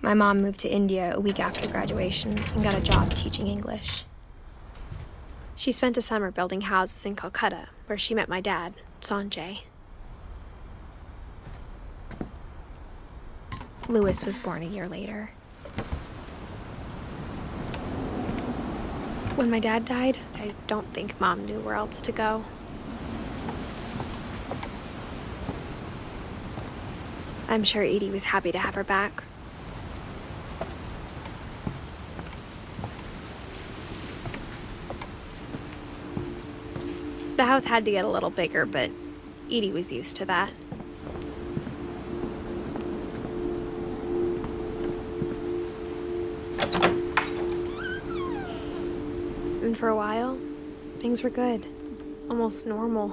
My mom moved to India a week after graduation and got a job teaching English. She spent a summer building houses in Calcutta, where she met my dad, Sanjay. Louis was born a year later. When my dad died, I don't think Mom knew where else to go. I'm sure Edie was happy to have her back. The house had to get a little bigger, but Edie was used to that. And for a while, things were good, almost normal.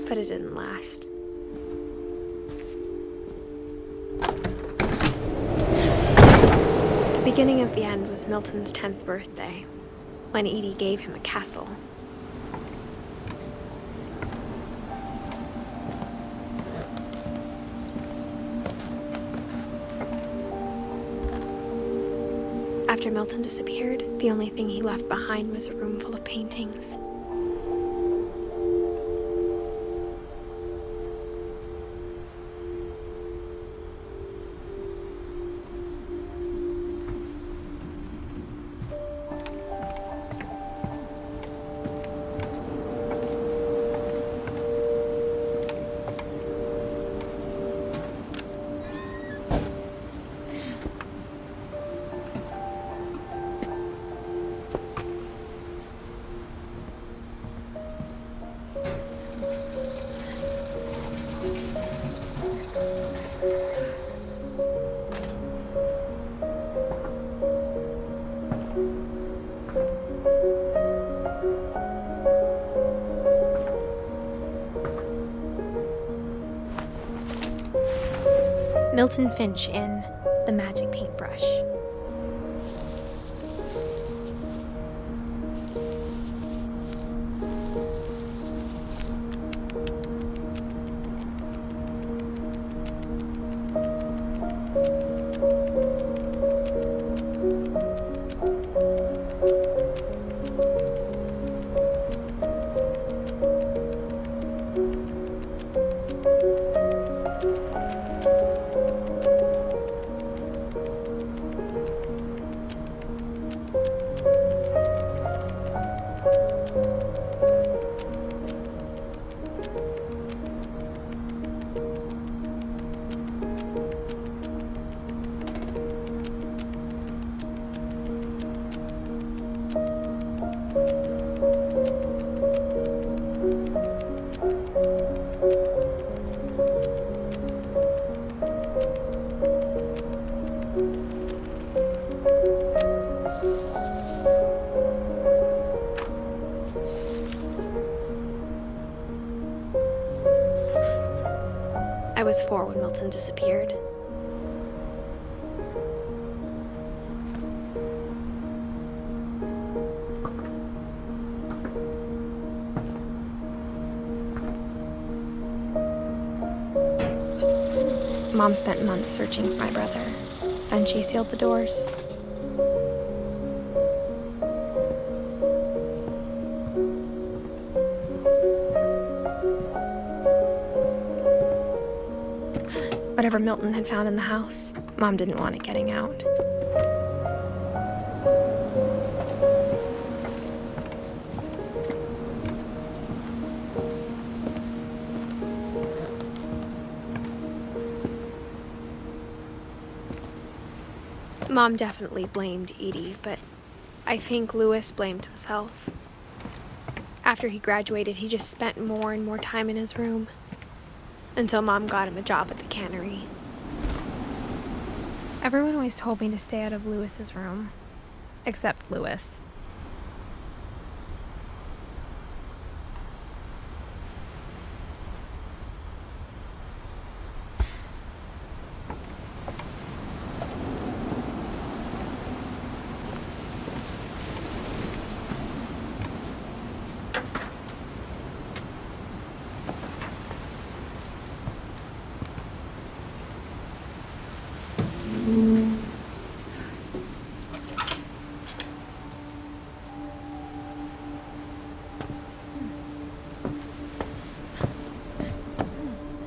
But it didn't last. The beginning of the end was Milton's 10th birthday, when Edie gave him a castle. After Milton disappeared, the only thing he left behind was a room full of paintings. Milton Finch in The Magic Paintbrush. I was 4 when Milton disappeared. Mom spent months searching for my brother. Then she sealed the doors. Whatever Milton had found in the house, Mom didn't want it getting out. Mom definitely blamed Edie, but I think Louis blamed himself. After he graduated, he just spent more and more time in his room, until Mom got him a job at the cannery. Everyone always told me to stay out of Louis's room, except Louis.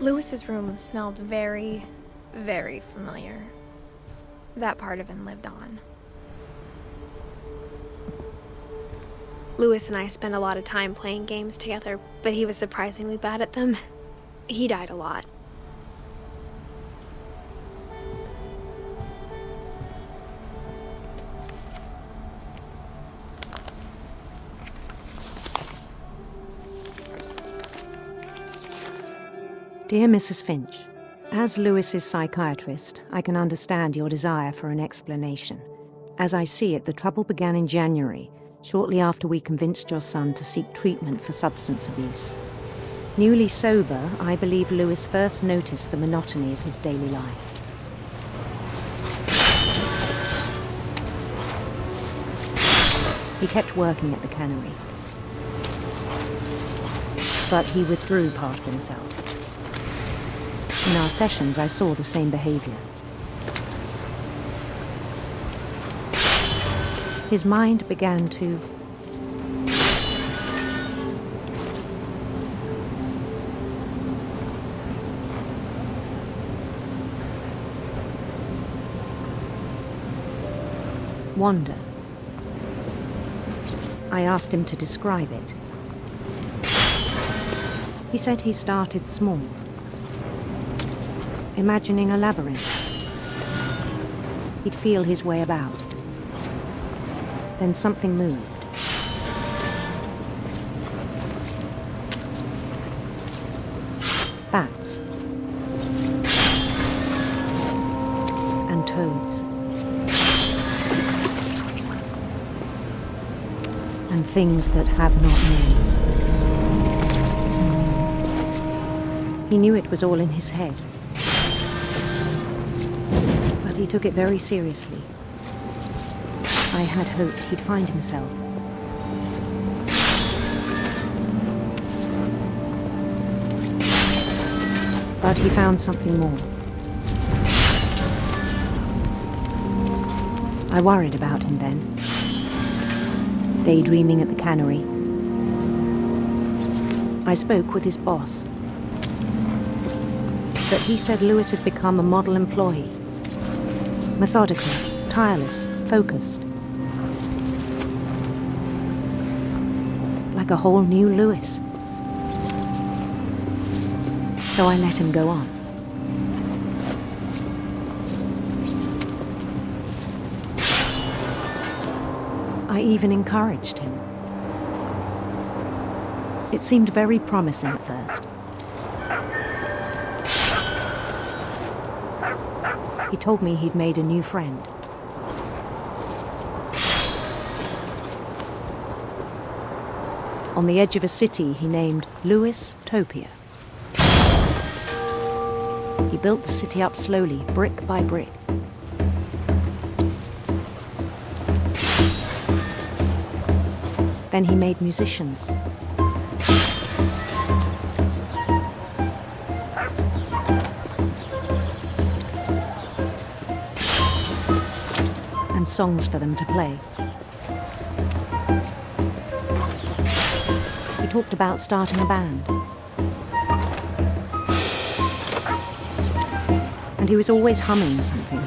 Lewis's room smelled very, very familiar. That part of him lived on. Lewis and I spent a lot of time playing games together, but he was surprisingly bad at them. He died a lot. Dear Mrs. Finch, as Lewis's psychiatrist, I can understand your desire for an explanation. As I see it, the trouble began in January, shortly after we convinced your son to seek treatment for substance abuse. Newly sober, I believe Lewis first noticed the monotony of his daily life. He kept working at the cannery, but he withdrew part of himself. In our sessions, I saw the same behavior. His mind began to wander. I asked him to describe it. He said he started small, imagining a labyrinth. He'd feel his way about. Then something moved. Bats. And toads. And things that have not names. He knew it was all in his head. But he took it very seriously. I had hoped he'd find himself. But he found something more. I worried about him then, daydreaming at the cannery. I spoke with his boss, but he said Lewis had become a model employee. Methodical, tireless, focused. Like a whole new Lewis. So I let him go on. I even encouraged him. It seemed very promising at first. He told me he'd made a new friend. On the edge of a city he named Lewis Topia. He built the city up slowly, brick by brick. Then he made musicians. And songs for them to play. He talked about starting a band. And he was always humming something.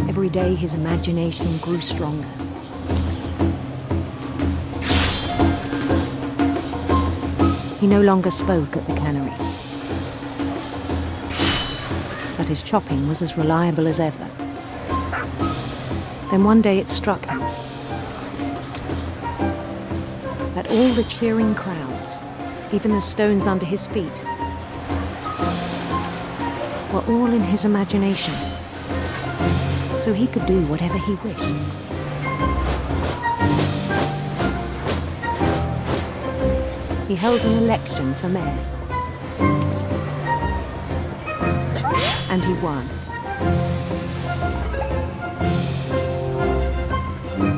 Every day his imagination grew stronger. He no longer spoke at the cannery. But his chopping was as reliable as ever. Then one day it struck him that all the cheering crowds, even the stones under his feet, were all in his imagination, so he could do whatever he wished. He held an election for mayor, and he won.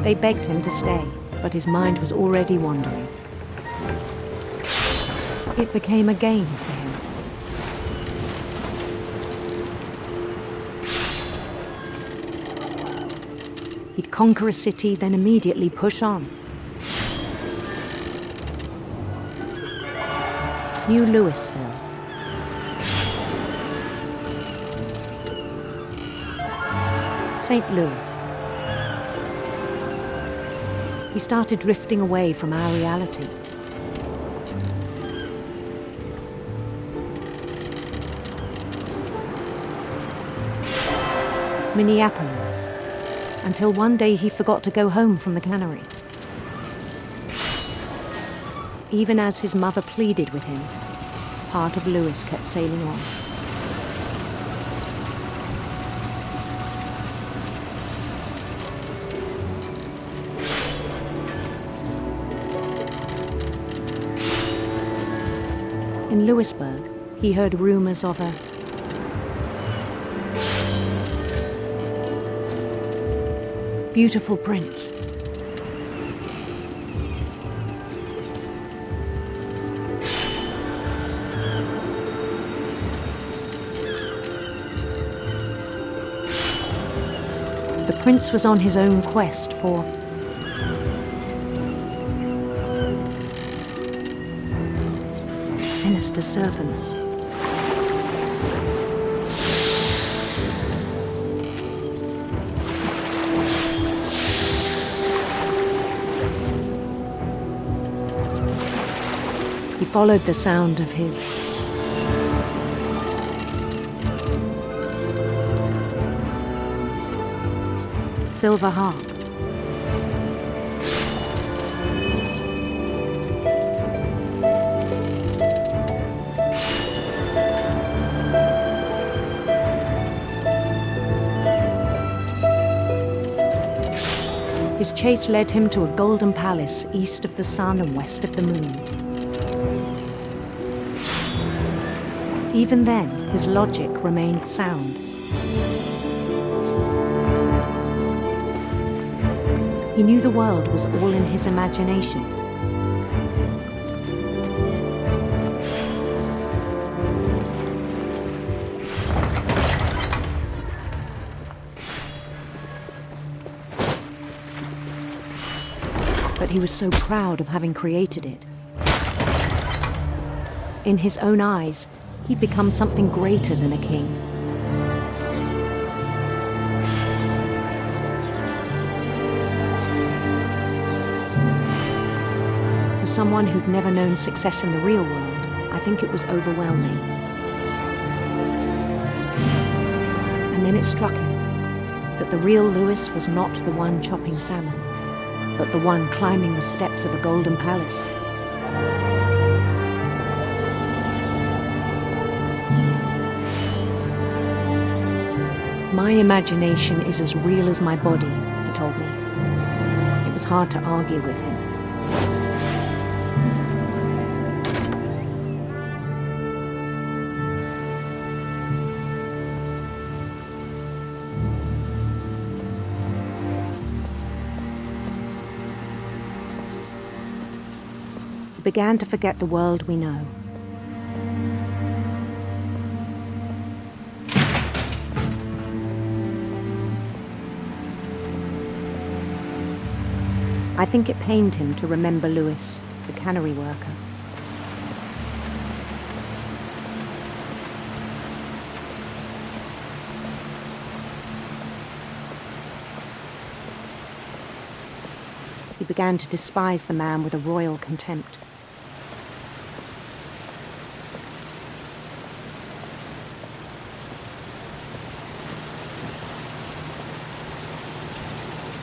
They begged him to stay, but his mind was already wandering. It became a game for him. He'd conquer a city, then immediately push on. New Louisville. St. Louis. He started drifting away from our reality. Minneapolis, until one day he forgot to go home from the cannery. Even as his mother pleaded with him, part of Louis kept sailing on. In Louisburg, he heard rumors of a beautiful prince. The prince was on his own quest for sinister serpents. He followed the sound of his silver harp. His chase led him to a golden palace east of the sun and west of the moon. Even then, his logic remained sound. He knew the world was all in his imagination. But he was so proud of having created it. In his own eyes, he'd become something greater than a king. For someone who'd never known success in the real world, I think it was overwhelming. And then it struck him that the real Louis was not the one chopping salmon, but the one climbing the steps of a golden palace. My imagination is as real as my body, he told me. It was hard to argue with him. He began to forget the world we know. I think it pained him to remember Louis, the cannery worker. He began to despise the man with a royal contempt.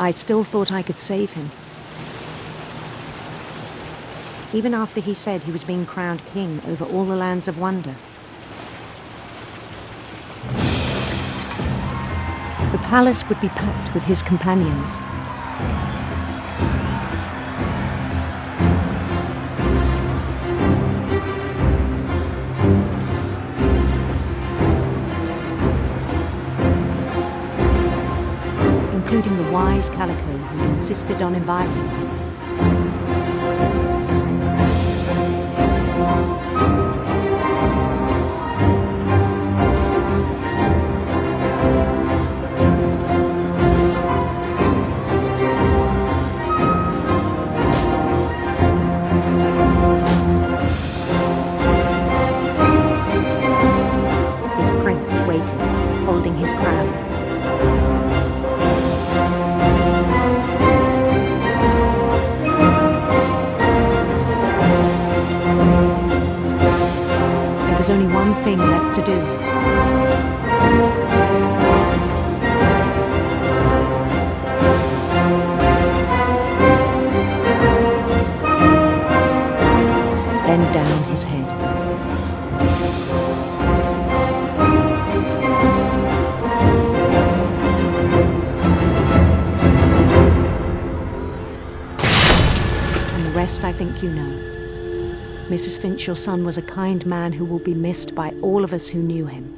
I still thought I could save him. Even after he said he was being crowned king over all the lands of wonder. The palace would be packed with his companions. Including the wise Calico who'd insisted on advising him. one thing left to do. Bend down his head. And the rest I think you know. Mrs. Finch, your son was a kind man who will be missed by all of us who knew him.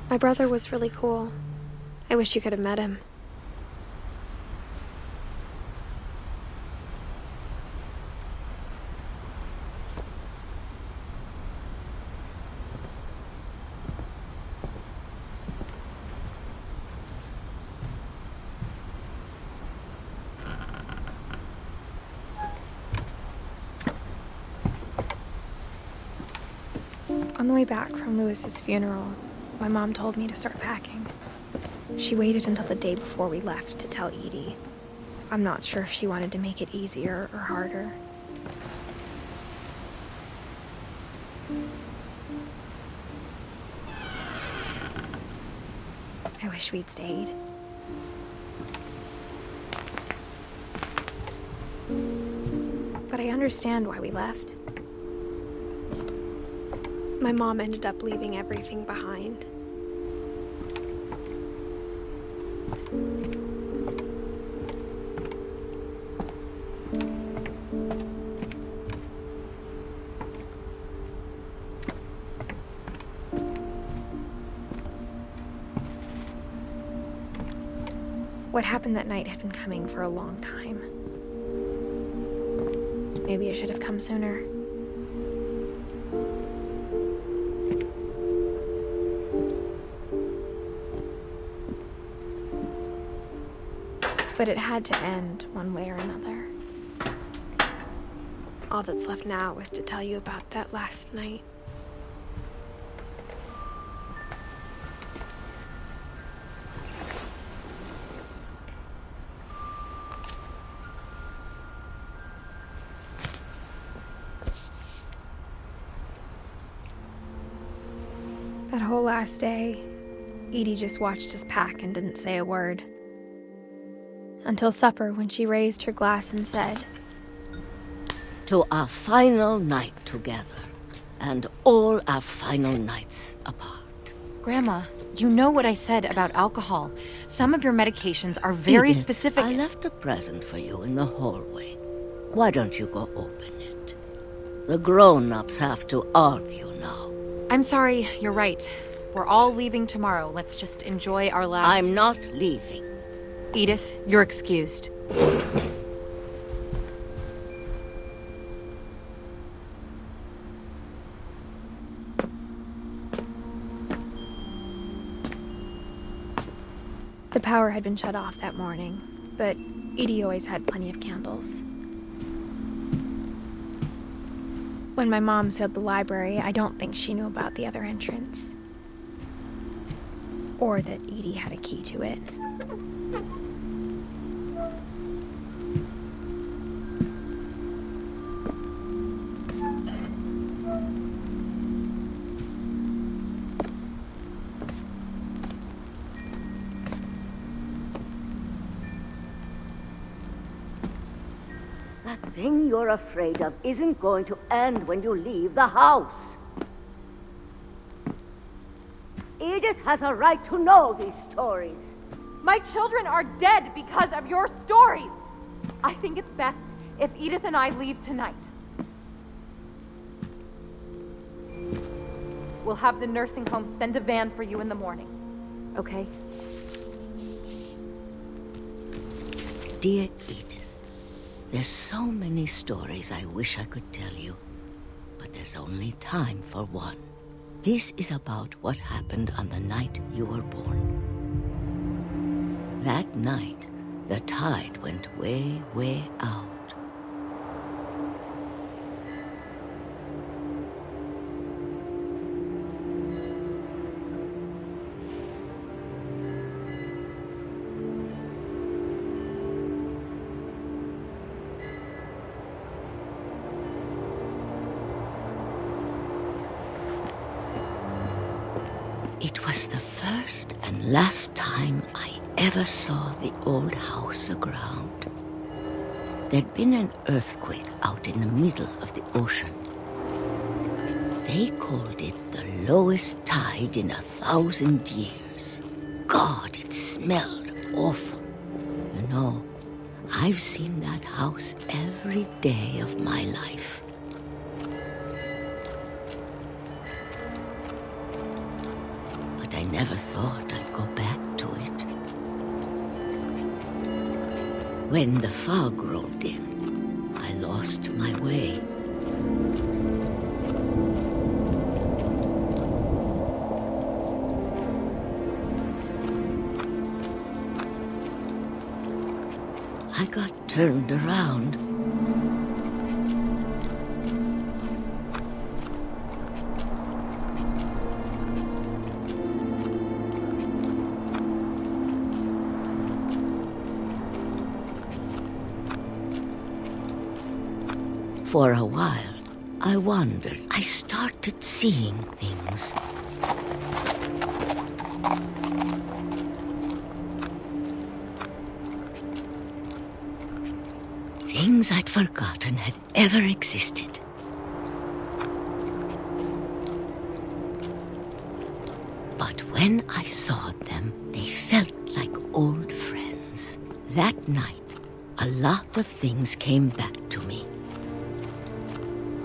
My brother was really cool. I wish you could have met him. On the way back from Lewis's funeral, my mom told me to start packing. She waited until the day before we left to tell Edie. I'm not sure if she wanted to make it easier or harder. I wish we'd stayed. But I understand why we left. My mom ended up leaving everything behind. What happened that night had been coming for a long time. Maybe it should have come sooner. But it had to end one way or another. All that's left now is to tell you about that last night. That whole last day, Edie just watched us pack and didn't say a word. Until supper, when she raised her glass and said, "To our final night together, and all our final nights apart." Grandma, you know what I said about alcohol. Some of your medications are very Edith, specific. I left a present for you in the hallway. Why don't you go open it? The grown-ups have to argue now. I'm sorry, you're right. We're all leaving tomorrow. Let's just enjoy our last... I'm not leaving. Edith, you're excused. the power had been shut off that morning, but Edie always had plenty of candles. When my mom sealed the library, I don't think she knew about the other entrance. Or that Edie had a key to it. That thing you're afraid of isn't going to end when you leave the house. Edith has a right to know these stories. My children are dead because of your stories. I think it's best if Edith and I leave tonight. We'll have the nursing home send a van for you in the morning. Okay? Dear Edith, there's so many stories I wish I could tell you, but there's only time for one. This is about what happened on the night you were born. That night, the tide went way, way out. It was the first and last time I ever saw the old house aground. There'd been an earthquake out in the middle of the ocean. They called it the lowest tide in 1,000 years. God, it smelled awful. You know, I've seen that house every day of my life. But I never thought I'd go back to it. When the fog rolled in, I lost my way. I got turned around. For a while, I wondered. I started seeing things. Things I'd forgotten had ever existed. But when I saw them, they felt like old friends. That night, a lot of things came back to me.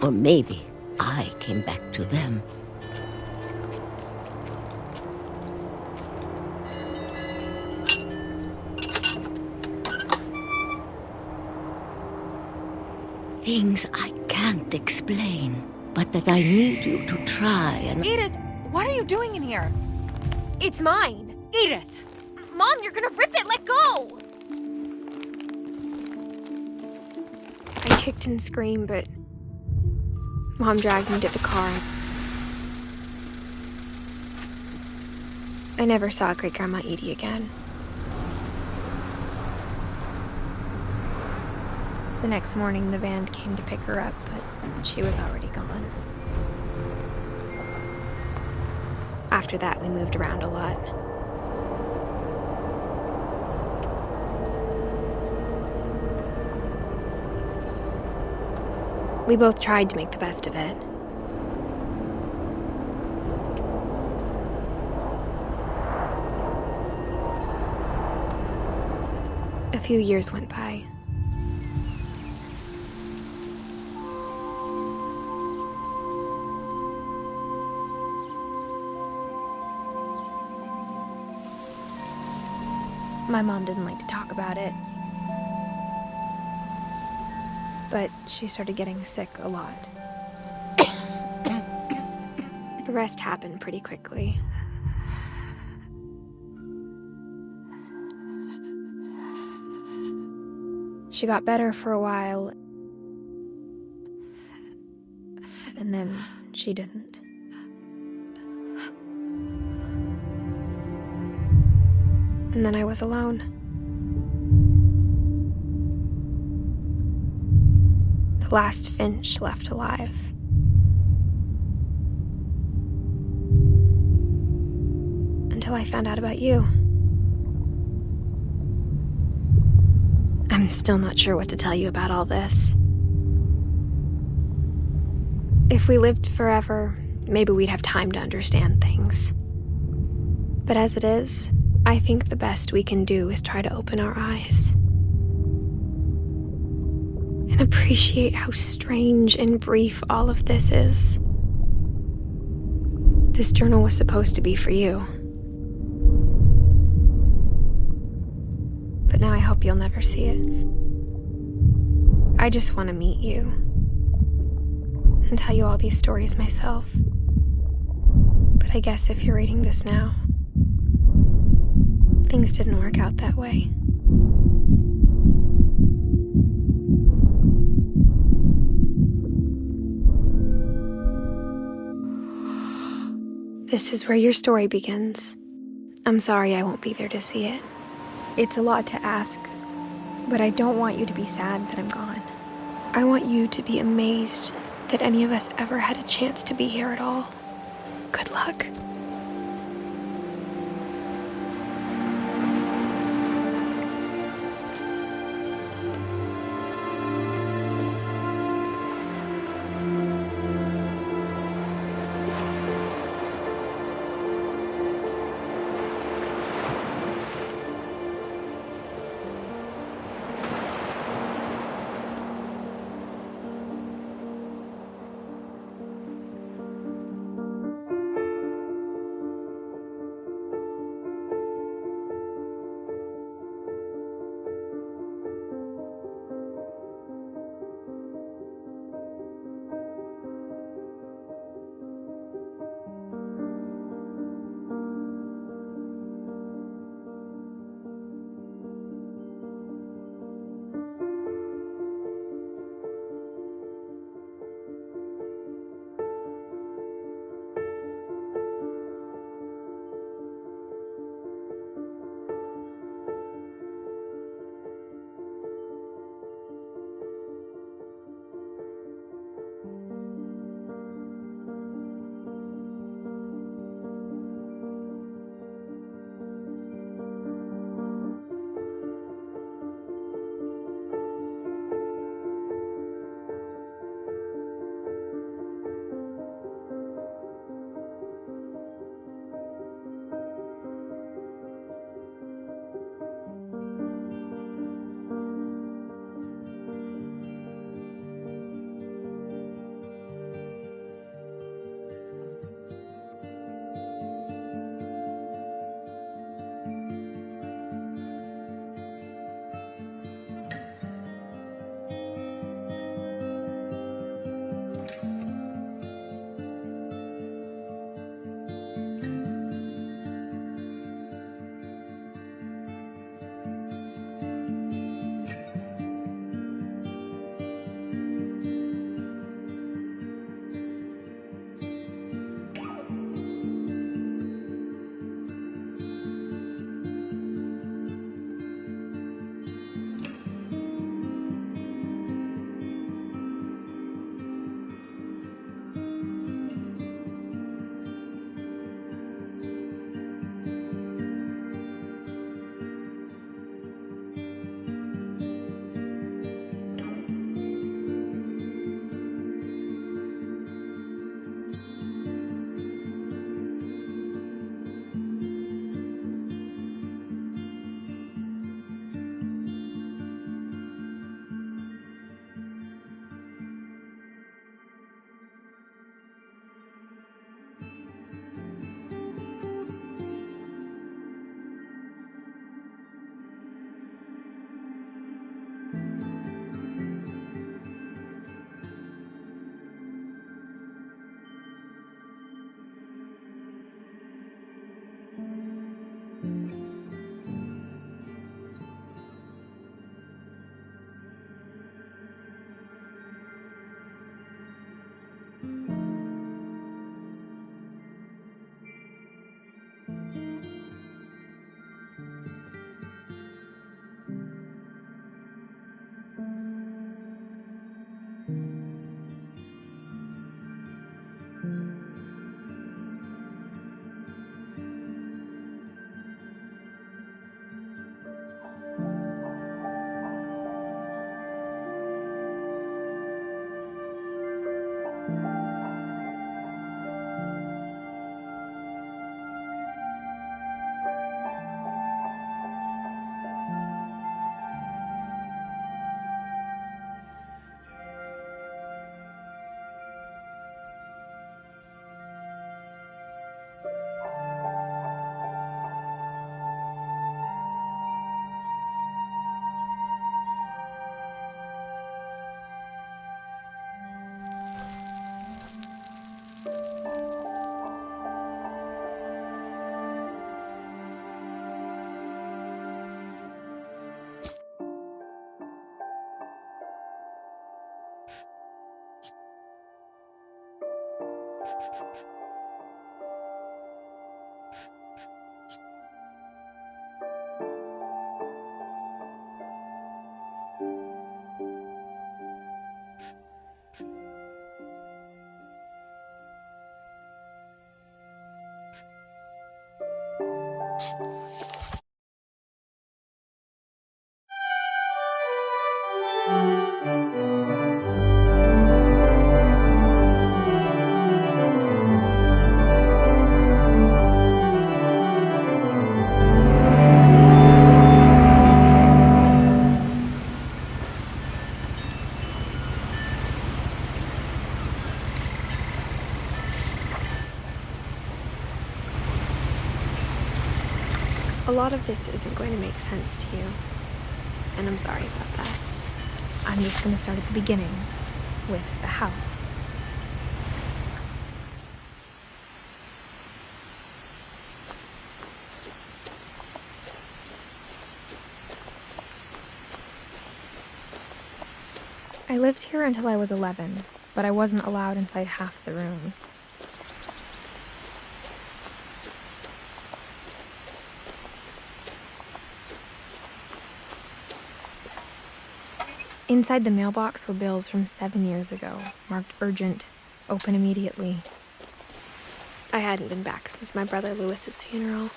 Or maybe I came back to them. Things I can't explain, but that I need you to try and... Edith, what are you doing in here? It's mine. Edith! Mom, you're gonna rip it! Let go! I kicked and screamed, but Mom dragged me to the car. I never saw Great-Grandma Edie again. The next morning, the van came to pick her up, but she was already gone. After that, we moved around a lot. We both tried to make the best of it. A few years went by. My mom didn't like to talk about it. But she started getting sick a lot. The rest happened pretty quickly. She got better for a while, and then she didn't. And then I was alone. The last Finch left alive. Until I found out about you. I'm still not sure what to tell you about all this. If we lived forever, maybe we'd have time to understand things. But as it is, I think the best we can do is try to open our eyes. And appreciate how strange and brief all of this is. This journal was supposed to be for you. But now I hope you'll never see it. I just want to meet you and tell you all these stories myself. But I guess if you're reading this now, things didn't work out that way. This is where your story begins. I'm sorry I won't be there to see it. It's a lot to ask, but I don't want you to be sad that I'm gone. I want you to be amazed that any of us ever had a chance to be here at all. Good luck. A lot of this isn't going to make sense to you, and I'm sorry about that. I'm just going to start at the beginning, with the house. I lived here until I was 11, but I wasn't allowed inside half the rooms. Inside the mailbox were bills from 7 years ago, marked urgent, open immediately. I hadn't been back since my brother Lewis's funeral.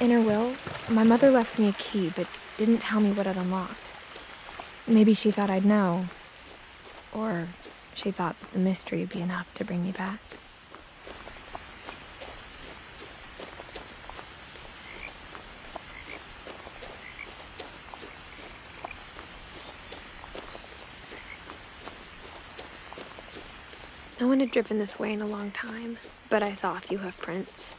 In her will, my mother left me a key, but didn't tell me what it unlocked. Maybe she thought I'd know, or she thought that the mystery would be enough to bring me back. No one had driven this way in a long time, but I saw a few hoof prints.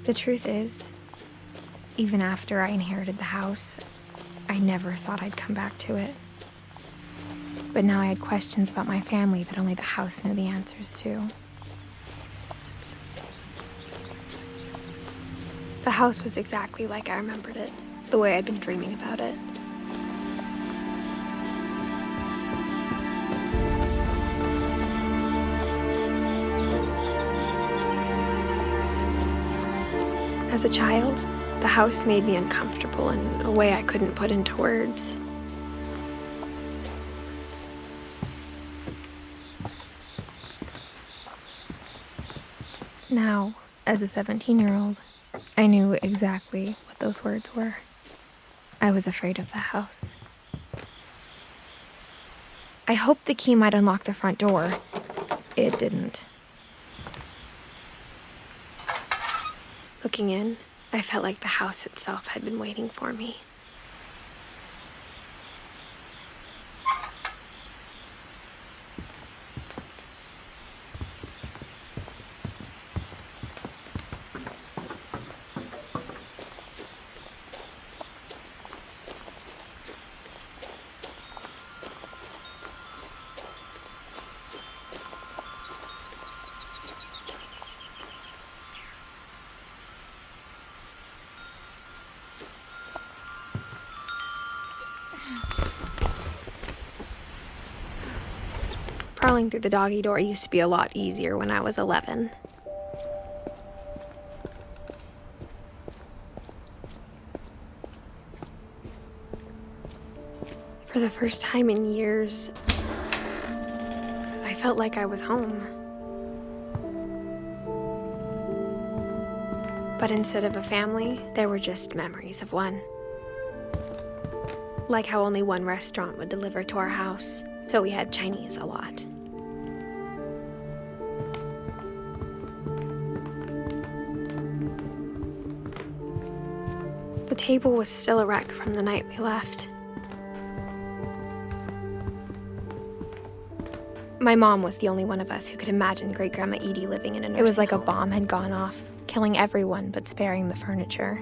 The truth is, even after I inherited the house, I never thought I'd come back to it. But now I had questions about my family that only the house knew the answers to. The house was exactly like I remembered it, the way I'd been dreaming about it. As a child, the house made me uncomfortable in a way I couldn't put into words. Now, as a 17-year-old, I knew exactly what those words were. I was afraid of the house. I hoped the key might unlock the front door. It didn't. Looking in, I felt like the house itself had been waiting for me. Crawling through the doggy door used to be a lot easier when I was 11. For the first time in years, I felt like I was home. But instead of a family, there were just memories of one. Like how only one restaurant would deliver to our house, so we had Chinese a lot. The table was still a wreck from the night we left. My mom was the only one of us who could imagine Great-Grandma Edie living in a nursing home. It was like a bomb had gone off, killing everyone but sparing the furniture.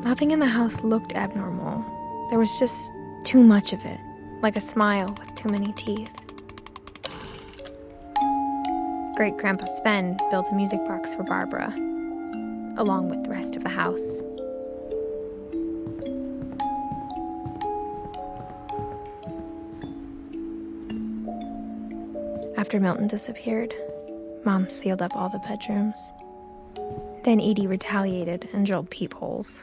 Nothing in the house looked abnormal. There was just too much of it, like a smile with too many teeth. Great-Grandpa Sven built a music box for Barbara, along with the rest of the house. After Milton disappeared, Mom sealed up all the bedrooms. Then Edie retaliated and drilled peepholes.